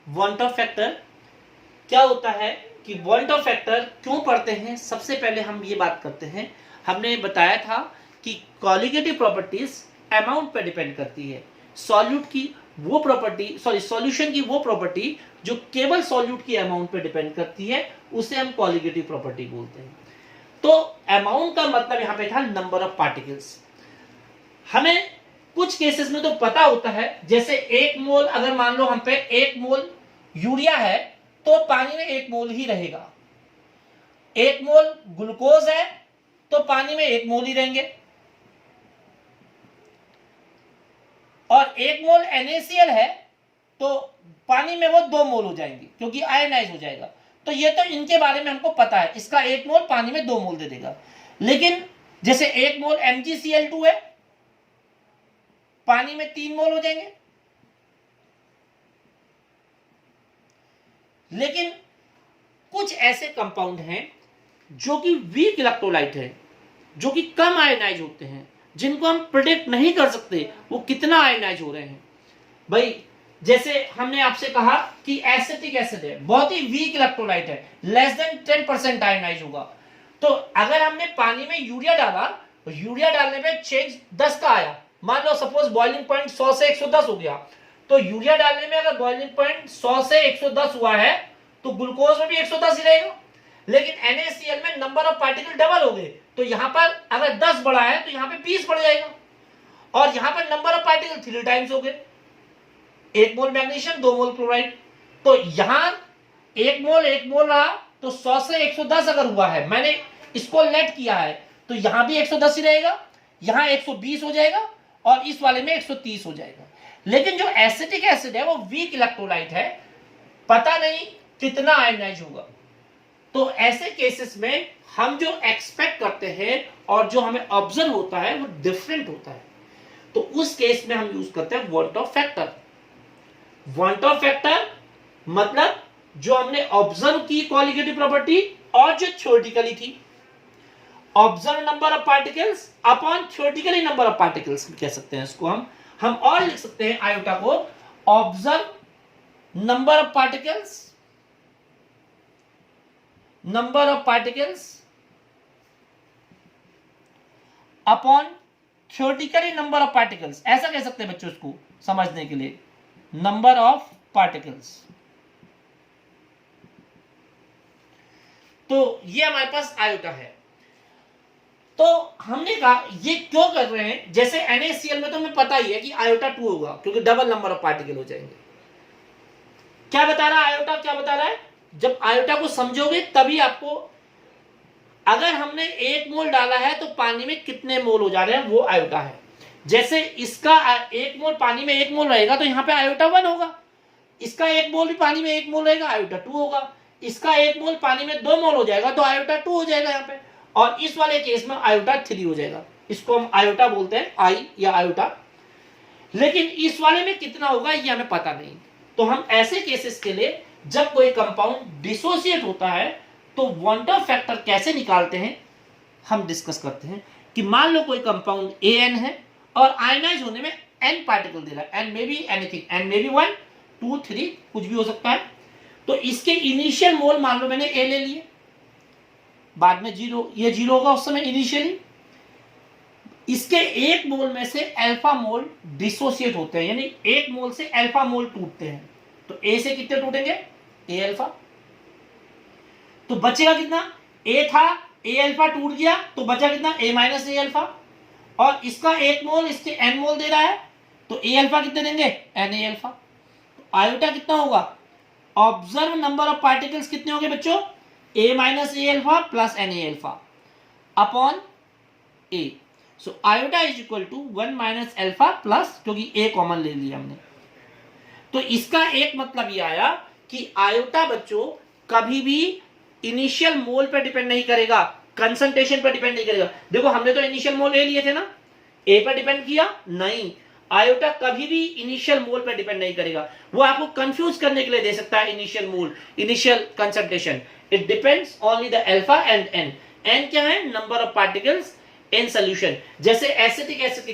Want of factor क्या होता है कि वांट ऑफ फैक्टर क्यों पढ़ते हैं, सबसे पहले हम ये बात करते हैं। हमने बताया था कि कॉलिगेटिव प्रॉपर्टीज अमाउंट पर डिपेंड करती है। सॉल्यूट की वो प्रॉपर्टी, सॉल्यूशन की वो प्रॉपर्टी जो केवल सॉल्यूट की अमाउंट पर डिपेंड करती है, उसे हम कॉलिगेटिव प्रॉपर्टी बोलते हैं। तो अमाउंट का मतलब यहां पे था नंबर ऑफ पार्टिकल्स। हमें कुछ केसेस में तो पता होता है, जैसे 1 मोल, अगर मान लो हम पे 1 मोल यूरिया है तो पानी में 1 मोल ही रहेगा। 1 मोल ग्लूकोज है तो पानी में 1 मोल ही रहेंगे, और 1 मोल NaCl है तो पानी में वो 2 मोल हो जाएंगे क्योंकि आयनाइज हो जाएगा। तो ये तो इनके बारे में हमको पता है, इसका 1 मोल पानी में 2 मोल दे देगा। लेकिन जैसे 1 मोल MgCl2 है, पानी में 3 मोल हो जाएंगे। लेकिन कुछ ऐसे कंपाउंड हैं जो कि वीक इलेक्ट्रोलाइट है, जो कि कम आयनाइज होते हैं, जिनको हम प्रिडिक्ट नहीं कर सकते वो कितना आयनाइज हो रहे हैं। भाई जैसे हमने आपसे कहा कि एसिटिक एसिड है, बहुत ही वीक इलेक्ट्रोलाइट है, लेस देन 10% आयनाइज होगा। तो अगर हमने पानी में यूरिया डाला तो यूरिया डालने पे चेंज 10 का आया, मान लो सपोज बॉइलिंग पॉइंट 100 से 110 हो गया, तो यूरिया डालने में अगर बॉइलिंग पॉइंट 100 से 110 हुआ है तो ग्लूकोज में भी 110 ही रहेगा। लेकिन NaCl में नंबर ऑफ पार्टिकल डबल हो गए, तो यहां पर अगर 10 बढ़ा है तो यहां पे 20 बढ़ जाएगा, और यहां पर नंबर ऑफ पार्टिकल 3 टाइम्स हो गए। 1 मोल मैग्नीशियम 2 मोल क्लोराइड, तो यहां 1 मोल रहा, तो 100 से 110 अगर हुआ है, मैंने इसको लेट किया है, तो यहां भी 110 ही रहेगा, यहां 120 हो जाएगा, और इस वाले में 130 हो जाएगा। लेकिन जो एसिटिक एसिड है वो वीक इलेक्ट्रोलाइट है, पता नहीं कितना आयनाइज होगा। तो ऐसे केसेस में हम जो एक्सपेक्ट करते हैं और जो हमें ऑब्जर्व होता है वो डिफरेंट होता है। तो उस केस में हम यूज करते हैं want of factor. Want of factor मतलब जो हमने ऑब्जर्व की कॉलिगेटिव प्रॉपर्टी और जो थ्योरेटिकली थी। Observe number of particles upon theoretically number of particles कह सकते हैं इसको हम और लिख सकते हैं आयोटा को observe number of particles upon theoretically number of particles, ऐसा कह सकते हैं बच्चों इसको समझने के लिए, नंबर ऑफ पार्टिकल्स। तो ये हमारे पास आयोटा है। तो हमने कहा ये क्यों कर रहे हैं, जैसे NaCl में तो हमें पता ही है कि आयोटा 2 होगा क्योंकि डबल नंबर ऑफ पार्टिकल हो जाएंगे। क्या बता रहा है आयोटा, क्या बता रहा है, जब आयोटा को समझोगे तभी आपको, अगर हमने 1 मोल डाला है तो पानी में कितने मोल हो जा रहे हैं वो आयोटा है। जैसे इसका 1 मोल पानी में 1 मोल रहेगा तो यहां पे आयोटा 1 होगा, इसका 1 मोल भी पानी में 1 मोल रहेगा, आयोटा 2 होगा, इसका 1 मोल पानी में 2 मोल हो जाएगा तो आयोटा 2 हो जाएगा यहाँ पे, और इस वाले केस में आयोटा 3 हो जाएगा। इसको हम आयोटा बोलते हैं, आई या आयोटा। लेकिन इस वाले में कितना होगा ये हमें पता नहीं। तो हम ऐसे केसेस के लिए जब कोई कंपाउंड डिसोसिएट होता है तो वांट ऑफ फैक्टर कैसे निकालते हैं हम डिस्कस करते हैं। कि मान लो कोई कंपाउंड AN है और आयनाइज होने में N पार्टिकल दे रहा है, N में भी एनीथिंग, N में भी 1 2 3 कुछ भी हो सकता है। तो इसके इनिशियल मोल मान लो मैंने A ले लिए, बाद में 0, ये 0 होगा उस समय इनिशियली। इसके 1 मोल में से अल्फा मोल डिसोसिएट होते हैं, यानी 1 मोल से अल्फा मोल टूटते हैं। तो A से कितने टूटेंगे, A अल्फा। तो बचेगा कितना, A था, A अल्फा टूट गया तो बचा कितना, A माइनस A अल्फा, और इसका 1 मोल इसके N मोल दे रहा है तो A अल्फा कितने देंगे, Na अल्फा। तो आयोटा कितना होगा, ऑब्जर्व नंबर ऑफ पार्टिकल्स कितने होंगे बच्चों, A minus A alpha plus Na alpha upon A। So iota is equal to 1 minus alpha plus, क्योंकि A कॉमन ले लिया हमने। तो इसका एक मतलब ये आया कि आयोटा बच्चों कभी भी इनिशियल मोल पर डिपेंड नहीं करेगा, कंसंट्रेशन पर डिपेंड नहीं करेगा। देखो हमने तो इनिशियल मोल ले लिए थे ना, A पर डिपेंड किया नहीं, आयोटा कभी भी इनिशियल मोल पर डिपेंड नहीं करेगा। वो आपको कंफ्यूज करने के लिए दे सकता है initial mole, initial concentration. It depends only the alpha and N। N क्या है, number of particles in solution. जैसे एसिटिक एसिड के